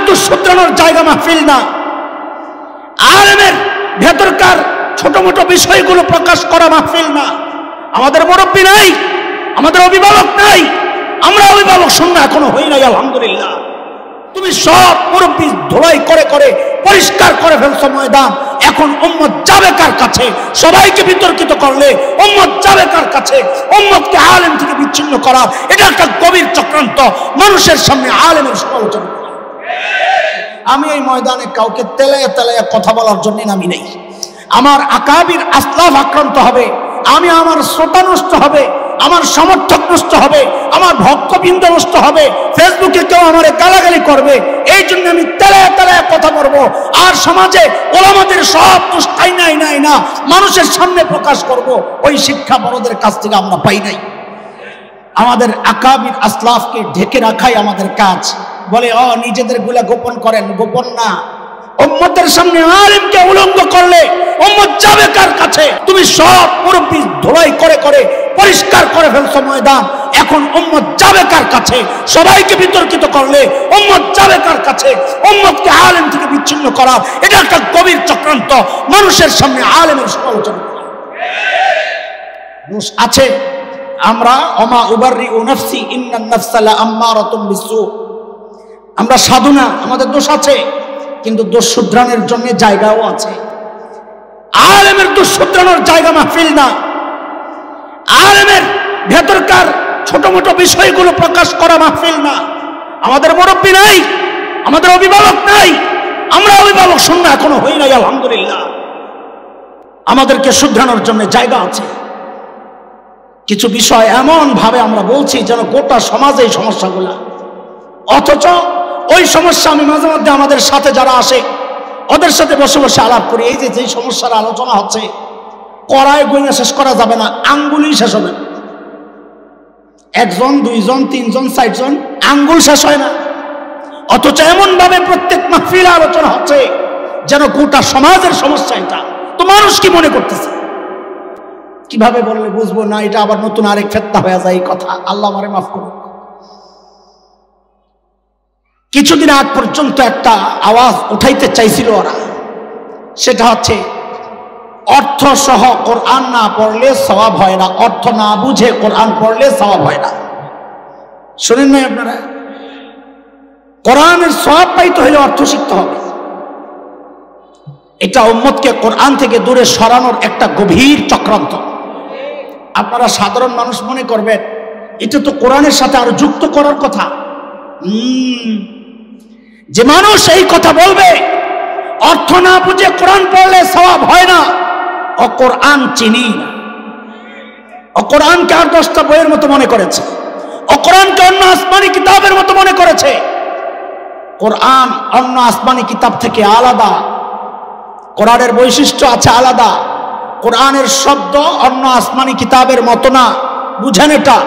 আলেমের দোষ শুধরানোর জায়গা মাহফিল না, আলেমের ভেতরকার ছোট মোটো বিষয়গুলো প্রকাশ করা মাহফিল না। আমাদের মুরব্বী নাই, আমাদের অভিভাবক নাই, আমরা অভিভাবক শূন্য এখনো হই নাই। আলহামদুলিল্লাহ, তুমি সব মুরব্বী ধোলাই করে করে পরিষ্কার করে ফেলছো ময়দান। এখন উম্মত যাবে কার কাছে? সবাইকে বিতর্কিত করলে উম্মত যাবে কার কাছে? উম্মতকে আলেম থেকে বিচ্ছিন্ন করা এটা একটা গভীর চক্রান্ত, মানুষের সামনে আলেমের সমালোচনা করা। আমি এই ময়দানে কাউকে তেলাইয়া তেলাইয়া কথা বলার জন্য নামি নেই। আমার আকাবির আসলাফ আক্রান্ত হবে, আমার শ্রোতা নষ্ট হবে, আমার সমর্থক নষ্ট হবে, আমার ভক্তবৃন্দ নষ্ট হবে, ফেসবুকে কেউ আমার গালাগালি করবে, এই জন্য আমি তেলায় তেলায় কথা বলবো। আর সমাজে ওলামাদের সব দোষটাই নাই না মানুষের সামনে প্রকাশ করব, ওই শিক্ষা বড়দের কাছ থেকে আমরা পাই নাই। আমাদের আকাবির আসলাফকে ঢেকে রাখাই আমাদের কাজ। বলে নিজেদের গুলা গোপন করেন, গোপন না। উম্মতের সামনে আলেমকে উলঙ্গ করলে উম্মত যাবে কার কাছে? তুমি সব মুরব্বী ধোলাই করে করে পরিষ্কার করে ফেলছো ময়দান। এখন উম্মত যাবে কার কাছে? সবাইকে বিতর্কিত করলে উম্মত যাবে কার কাছে? উম্মতকে আলেম থেকে বিচ্ছিন্ন করা এটা একটা গভীর চক্রান্ত, মানুষের সামনে আলেমের সমালোচনা করা। দোষ আছে, আমরা ওমা উবাররিউ নাফসি ইন্নান নাফসা লাআম্মারাতুম বিসু, আমরা সাধু না, আমাদের দোষ আছে, কিন্তু দোষ শুধরানোর জন্য জায়গাও আছে। আলেমের দোষ শুধরানোর জায়গা মাহফিল না, আলেমের ভেতরকার ছোট মোটো বিষয়গুলো প্রকাশ করা মাহফিল না। আমাদের মুরব্বী নাই, আমাদের অভিভাবক নাই, আমরা অভিভাবক শূন্য এখনো হই নাই। আলহামদুলিল্লাহ, আমাদেরকে শুধরানোর জন্য জায়গা আছে। কিছু বিষয় এমন ভাবে আমরা বলছি যেন গোটা সমাজে এই সমস্যাগুলা, অথচ ওই সমস্যা আমি মাঝে মধ্যে আমাদের সাথে যারা আসে ওদের সাথে বসে বসে আলাপ করি। এই যে সমস্যার আলোচনা হচ্ছে, কড়াই গইনা শেষ করা যাবে না, আঙ্গুলই শেষ হবে। একজন, দুইজন, তিনজন, 4 জন, আঙ্গুল শেষ হয় না। অথচ এমন ভাবে প্রত্যেক মাহফিলে আলোচনা হচ্ছে যেন গোটা সমাজের সমস্যা এটা। তো মানুষ কি মনে করতেছে? কিভাবে বললে বুঝবো না? এটা আবার নতুন আরেক ফেতনা হয়ে যায় এই কথা। আল্লাহ আমারে মাফ করুন। কিছুদিন আগ পর্যন্ত একটা আওয়াজ উঠাইতে চাইছিল ওরা, সেটা হচ্ছে অর্থ সহ কোরআন না পড়লে সওয়াব হয় না, অর্থ না বুঝে কোরআন পড়লে সওয়াব হয় না। শুনেন নাই আপনারা? কোরআনের সওয়াব পাইতে হলে অর্থ শিখতে হবে। এটা উম্মতকে কোরআন থেকে দূরে সরানোর একটা গভীর চক্রান্ত। আপনারা সাধারণ মানুষ মনে করবেন এটা তো কোরআনের সাথে আরো যুক্ত করার কথা। যে মানুষ এই কথা বলবে অর্থ না বুঝে কোরআন পড়লে সওয়াব হয় না, ও কোরআন চিনি না। ও কোরআনকে আর 10টা বইয়ের মতো মনে করেছে, ও কোরআনকে অন্য আসমানি কিতাবের মতো মনে করেছে। কোরআন অন্য আসমানি কিতাব থেকে আলাদা, কোরআনের বৈশিষ্ট্য আছে আলাদা। কোরআনের শব্দ অন্য আসমানি কিতাবের মতো না, বুঝেন এটা।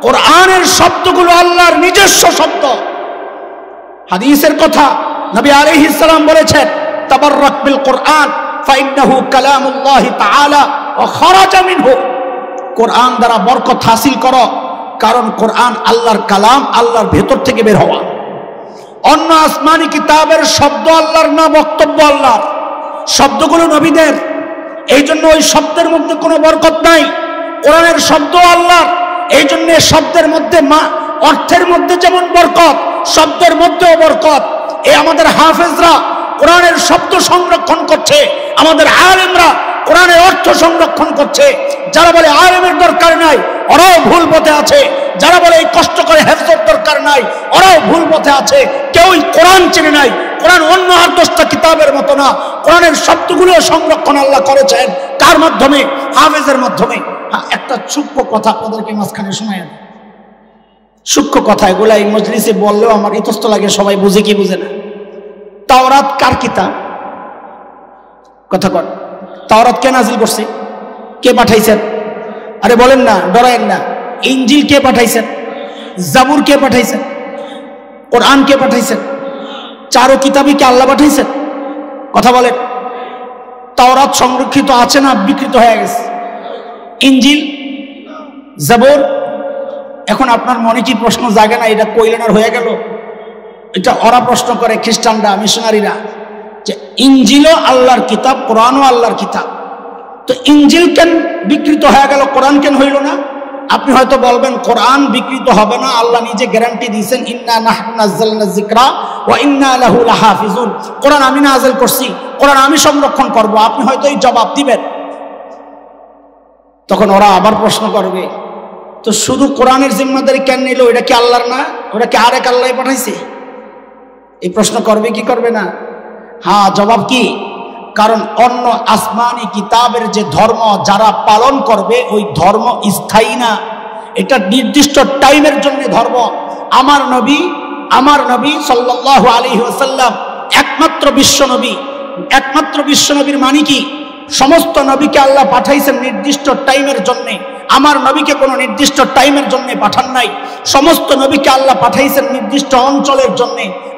কোরআনের শব্দগুলো আল্লাহর নিজস্ব শব্দ। হাদিসের কথা, নবী আলাইহিস সালাম বলেছেন, তাবাররাক বিল কোরআন ফাইন্নাহু কালামুল্লাহি তাআলা ওয়া খারাজা মিনহু। কোরআন দ্বারা বরকত হাসিল করো, কারণ কোরআন আল্লাহর কালাম, আল্লাহর ভেতর থেকে বের হওয়া। অন্য আসমানি কিতাবের শব্দ আল্লাহর না, বক্তব্য আল্লাহর। শব্দগুলো নবীদের, এই জন্য ওই শব্দের মধ্যে কোনো বরকত নাই। কোরআনের শব্দ আল্লাহর, এই জন্য শব্দের মধ্যে অর্থের মধ্যে যেমন বরকত, শব্দের মধ্যেও বরকত। এই আমাদের হাফেজরা কোরআনের শব্দ সংরক্ষণ করছে, আমাদের আলেমরা কোরআনের অর্থ সংরক্ষণ করছে। যারা বলে আলেমের দরকার নাই, ওরাও ভুল পথে আছে। যারা বলে এই কষ্ট করে হেফজের দরকার নাই, ওরাও ভুল পথে আছে। কেউই কোরআন চেনে নাই। কোরআন অন্য আর 10টা কিতাবের মতো না। কোরআনের শব্দগুলো সংরক্ষণ আল্লাহ করেছেন কার মাধ্যমে? হাফেজের মাধ্যমে। একটা সূক্ষ্ম কথা আপনাদেরকে মাঝখানে শোনায়, সূক্ষ্ম কথা, এগুলা এই মজলিসে বললেও আমার ইতস্ত লাগে, সবাই বুঝে কি বুঝে না। তাওরাত কার কিতাব? কথা কর, তাওরাত কে নাজিল করছে? কে পাঠাইছেন? আরে বলেন না, ডরায়েন না। ইনজিল কে পাঠাইছেন? জাবুর কে পাঠাইছেন? কোরআন কে পাঠাইছেন? 4 কিতাবই কি আল্লাহ পাঠাইছেন? কথা বলেন। তাওরাত সংরক্ষিত আছে না বিকৃত হয়ে গেছে? ইনজিল, জাবুর, এখন আপনার মনে কি প্রশ্ন জাগে না এটা কইলেনার হয়ে গেল? এটা ওরা প্রশ্ন করে, খ্রিস্টানরা, মিশনারিরা, যে ইনজিলও আল্লাহর কিতাব, কোরআনও আল্লাহর কিতাব, তো ইনজিল কেন বিকৃত হয়ে গেল, কোরআন কেন হইল না? আপনি হয়তো বলবেন কোরআন বিকৃত হবে না, আল্লাহ নিজে গ্যারান্টি দিয়েছেন, ইন্না নাহনু নাযালনা যিকরা ওয়া ইন্না লাহু লাহাফিজুন। কোরআন আমি নাযিল করছি, কোরআন আমি সংরক্ষণ করব। আপনি হয়তো এই জবাব দিবেন। তখন ওরা আবার প্রশ্ন করবে, তো শুধু কোরআনের জিম্মাদারি কেন নিল? এটা কি আল্লাহর না? ওটা কি আরেক আল্লাহ পাঠাইছে? এই প্রশ্ন করবে কি করবে না? হ্যাঁ, জবাব কি? কারণ অন্য আসমানি কিতাবের যে ধর্ম যারা পালন করবে, ওই ধর্ম স্থায়ী না, এটা নির্দিষ্ট টাইমের জন্য ধর্ম। আমার নবী সাল্লাল্লাহু আলাইহি ওয়াসাল্লাম একমাত্র বিশ্ব নবী। একমাত্র বিশ্ব নবীর মানে কি? সমস্ত নবীকে আল্লাহ পাঠাইছেন নির্দিষ্ট টাইমের জন্য। আমার নবীকে কোনো নির্দিষ্ট টাইমের জন্য পাঠান নাই। সমস্ত নবীকে আল্লাহ পাঠাইছেন নির্দিষ্ট অঞ্চলের জন্য।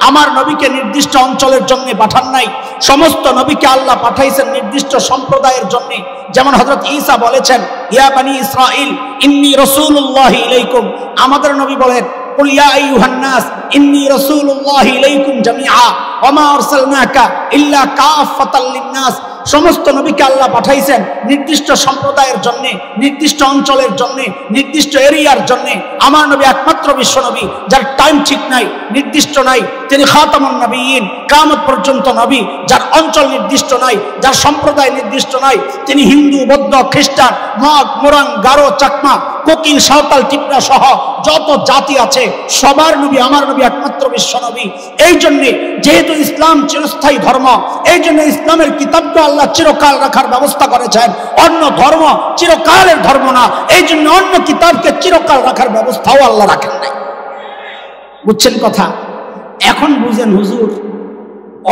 আমার নবীকে নির্দিষ্ট অঞ্চলের জন্য পাঠান নাই। সমস্ত নবীকে আল্লাহ পাঠাইছেন নির্দিষ্ট সম্প্রদায়ের জন্য। যেমন হযরত ঈসা বলেছেন, ইয়া বানি ইসরাঈল ইন্নী রাসূলুল্লাহি ইলাইকুম। আমাদের নবী বলেন, কুল ইয়া আইয়ুহান নাস ইন্নী রাসূলুল্লাহি ইলাইকুম জামিআ ওয়া মা আরসালনাকা ইল্লা কাফাতাল লিন-নাস। সমস্ত নবীকে আল্লাহ পাঠাইছেন নির্দিষ্ট সম্প্রদায়ের জন্য, নির্দিষ্ট অঞ্চলের জন্য, নির্দিষ্ট এরিয়ার জন্য। আমার নবী একমাত্র বিশ্ব নবী যার টাইম ঠিক নাই, নির্দিষ্ট নাই। তিনি খাতামুন নবিয়্যিন, কিয়ামত পর্যন্ত নবী, যার অঞ্চল নির্দিষ্ট নাই, যার সম্প্রদায় নির্দিষ্ট নাই। তিনি হিন্দু, বৌদ্ধ, খ্রিস্টান, মগ, মোরাং, গারো, চাকমা, কোকিল, সাঁওতাল, টিপরা সহ যত জাতি আছে সবার নবী আমার নবী একমাত্র বিশ্ব নবী। এই জন্যে যেহেতু ইসলাম চিরস্থায়ী ধর্ম, এই জন্য ইসলামের কিতাবকে আল্লাহ চিরকাল রাখার ব্যবস্থা করেছেন। অন্য ধর্ম চিরকালের ধর্ম না, এই জন্য অন্য কিতাবকে চিরকাল রাখার ব্যবস্থাও আল্লাহ রাখেন নাই। বুঝছেন কথা? এখন বুঝেন হুজুর,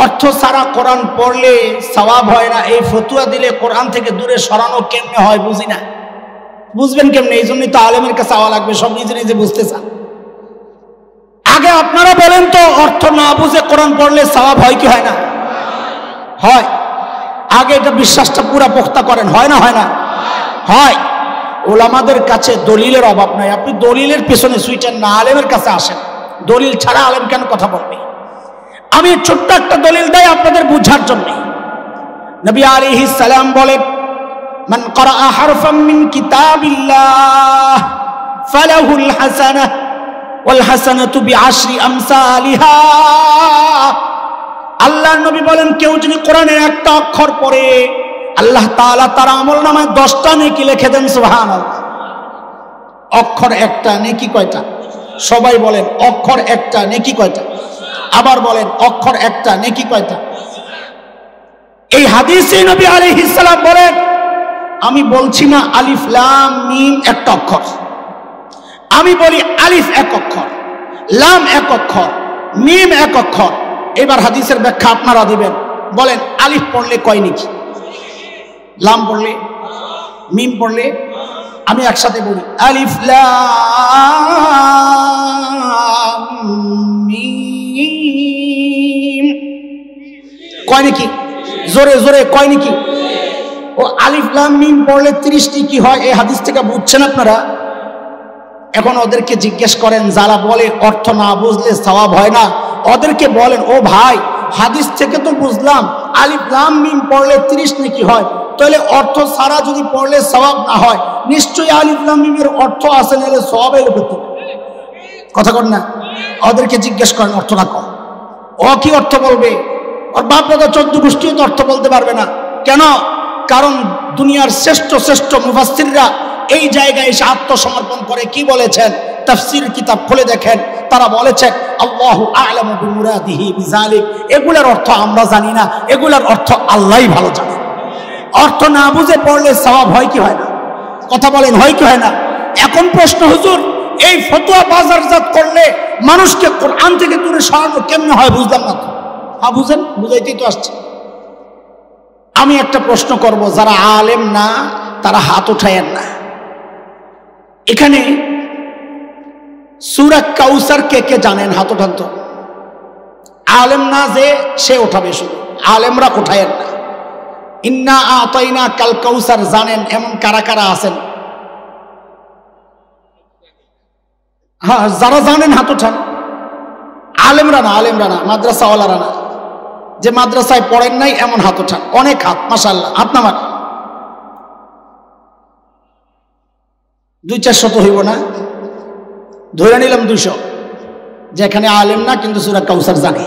অর্থ ছাড়া কোরআন পড়লে সওয়াব হয় না, এই ফতুয়া দিলে কোরআন থেকে দূরে সরানো কেমনে হয় বুঝি না। বুঝবেন কেমনে? এই জন্যই তো আলেমের কাছে যাওয়া লাগবে, সব নিজে নিজে বুঝতে চান। আগে আপনারা বলেন তো, অর্থ না বুঝে কোরআন পড়লে সওয়াব হয় কি হয় না? হয়। আগে এটা বিশ্বাসটা পুরা পোক্তা করেন, হয় না? হয় না? হয়। ওলামাদের কাছে দলিলের অভাব নাই। আপনি দলিলের পেছনে ছুটেন না, আলেমের কাছে আসেন। দলিল ছাড়া আলেম কেন কথা বলবে? আমি ছোট্ট একটা দলিল দেই আপনাদের বুঝার জন্য। নবী আলাইহিস সালাম বলেন, মান ক্বারা হারফাম মিন কিতাবিল্লাহ ফালাহুল হাসানাহ ওয়াল হাসানাতু বিআশরি আমসালিহা। আল্লাহর নবী বলেন, কেউ যদি কোরআনের একটা অক্ষর পড়ে, আল্লাহ তাআলা তার আমলনামায় 10টা নেকি লিখে দেন। সুবহানাল্লাহ। অক্ষর একটা, নেকি কয়টা? সবাই বলেন, অক্ষর একটা, নেকি কয়টা? আবার বলেন, অক্ষর একটা, নেকি কয়টা? এই হাদিসে নবী আলাইহিস সালাম বলেন, আমি বলছি না আলিফ লাম মিম একটা অক্ষর, আমি বলি আলিফ এক অক্ষর, লাম এক অক্ষর, মিম এক অক্ষর। এবার হাদিসের ব্যাখ্যা আপনারা দিবেন। বলেন, আলিফ পড়লে কয় নেকি? লাম পড়লে? মিম পড়লে? আমি একসাথে বলি, আলিফ লাম মিম। কয় নেকি? জোরে জোরে কয় নেকি? ও আলিফ লাম মিম পড়লে 30টি কি হয়? এই হাদিস থেকে বুঝছেন আপনারা? এখন ওদেরকে জিজ্ঞেস করেন, যারা বলে অর্থ না বুঝলে সওয়াব হয় না, ওদেরকে বলেন, ও ভাই, হাদিস থেকে তো বুঝলাম আলিফ লাম মিম পড়লে 30 নেকি হয়, তাহলে অর্থ ছাড়া যদি পড়লে সওয়াব না হয়, নিশ্চয়ই আলিফ লাম মিমের অর্থ আছে, নাহলে সওয়াবের উপর। কথা কর না? ওদেরকে জিজ্ঞেস করেন অর্থ না কম, ও কি অর্থ বলবে? ওর বাপ দাদা 14 গোষ্ঠীও তো অর্থ বলতে পারবে না। কেন? কারণ দুনিয়ার শ্রেষ্ঠ শ্রেষ্ঠ মুফাসসিররা এই জায়গায় এসে আত্মসমর্পণ করে কি বলেছেন? তাফসীর কিতাব খুলে দেখেন, তারা বলেছেন আল্লাহু আ'লামু বিমুরাদিহি বিযালিক। এগুলোর অর্থ আমরা জানি না, এগুলোর অর্থ আল্লাহই ভালো জানেন। অর্থ না বুঝে পড়লে সওয়াব হয় কি হয় না? কথা বলেন, হয় কি হয় না? এখন প্রশ্ন, হুজুর, এই ফতোয়া বাজারজাত করলে মানুষকে কোরআন থেকে দূরে সরানো কেমনে হয়? বুঝলাম না তো। হ্যাঁ বুঝেন, বুঝাইতেই তো আসছে। আমি একটা প্রশ্ন করব, যারা আলেম না তারা হাত উঠায়েন না। এখানে সূরা কাউসার কে কে জানেন? হাত উঠান তো। আলেম না যে সে উঠাবে, শুধু আলেমরা উঠায়েন না। ইন্না আতাইনা কাল কাউসার জানেন এমন কারা কারা আছেন? হ্যাঁ, যারা জানেন হাত উঠান। আলেমরা না, মাদ্রাসাওয়ালারা না, যে মাদ্রাসায় পড়েন নাই এমন হাত ওঠান। অনেক হাত, মাশাআল্লাহ, হাত নামান। 200-400 তো হইব না, ধরে নিলাম 200, যেখানে আলেম না কিন্তু সূরা কাউসার জানে।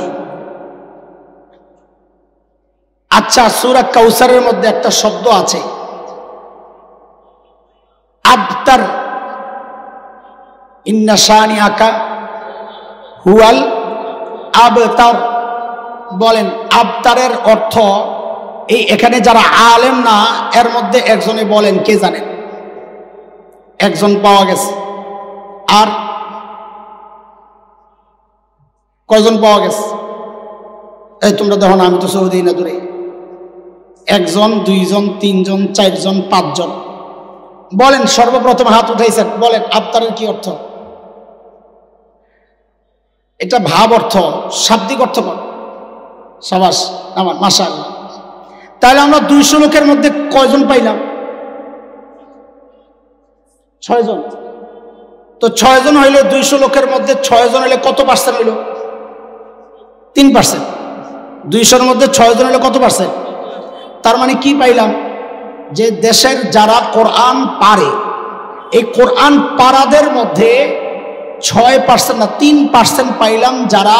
আচ্ছা, সূরা কাউসারের মধ্যে একটা শব্দ আছে আবতার, ইন্না শানিআকা হুয়াল আবতার। বলেন আবতারের অর্থ এই, এখানে যারা আলেম না এর মধ্যে একজনে বলেন, কে জানেন? একজন পাওয়া গেছে, আর কয়জন পাওয়া গেছে? এই তোমরা দেখো না, আমি তো সৌদি না দূরে। 1 জন, 2 জন, 3 জন, 4 জন, 5 জন। বলেন, সর্বপ্রথম হাত উঠাইছেন, বলেন আবতারের কি অর্থ? এটা ভাব অর্থ, শাব্দিক অর্থ কর। সাবাস, আমার মাশাআল্লাহ। তাহলে আমরা 200 লোকের মধ্যে কয়জন পাইলাম? 6 জন। তো 6 জন হইলে 200 লোকের মধ্যে 6 জন হইলে কত পার্সেন্ট হইল? 3%। 200-র মধ্যে 6 জন হইলে কত পার্সেন্ট? তার মানে কি পাইলাম? যে দেশের যারা কোরআন পারে, এই কোরআন পারাদের মধ্যে 6% না 3% পাইলাম যারা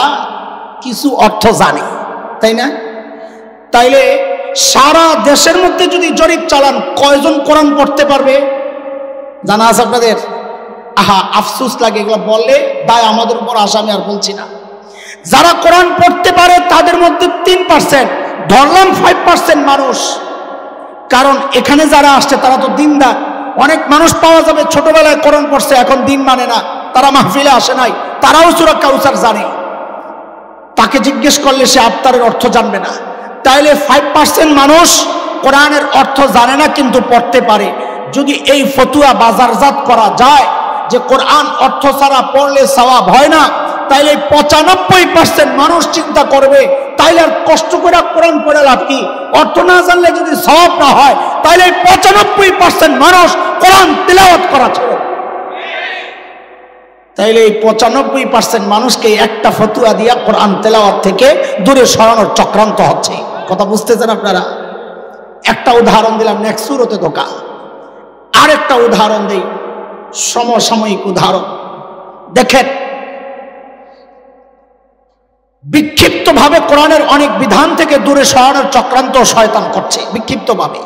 কিছু অর্থ জানে, তাই না? তাইলে সারা দেশের মধ্যে যদি জরিপ চালান, কয়জন কোরআন পড়তে পারবে জানা আছে আপনাদের? আহা, আফসোস লাগে এগুলো বললে, দায় আমাদের উপর আসে, আমি আর বলছি না। যারা কোরআন পড়তে পারে তাদের মধ্যে 3%, ধরলাম 5% মানুষ। কারণ এখানে যারা আসছে তারা তো দিনদার। অনেক মানুষ পাওয়া যাবে ছোটবেলায় কোরআন পড়ছে, এখন দিন মানে না, তারা মাহফিলে আসে নাই, তারাও সূরা কাউসার জানে। তাকে জিজ্ঞেস করলে সে আবতারের অর্থ জানবে না। তাইলে 5% মানুষ কোরআনের অর্থ জানে না কিন্তু পড়তে পারে। যদি এই ফতুয়া বাজারজাত করা যায় যে কোরআন অর্থ ছাড়া পড়লে সওয়াব হয় না, তাইলে 95% মানুষ চিন্তা করবে, তাইলে আর কষ্ট করে কোরআন পড়ে লাভ কি? অর্থ না জানলে যদি সওয়াব না হয়, তাইলে 95% মানুষ কোরআন তিলাওয়াত করা ছেড়ে। তাইলে এই 95% মানুষকে একটা ফতুয়া দিয়া কোরআন তেলাওয়াত থেকে দূরে সরানোর চক্রান্ত হচ্ছে। কথা বুঝতেছেন আপনারা? একটা উদাহরণ দিলাম, নেক্সট সূরাতে ধোঁকা। আরেকটা উদাহরণ দেই, সমসাময়িক উদাহরণ। দেখেন, বিক্ষিপ্তভাবে কোরআনের অনেক বিধান থেকে দূরে সরানোর চক্রান্ত শয়তান করছে, বিক্ষিপ্তভাবে।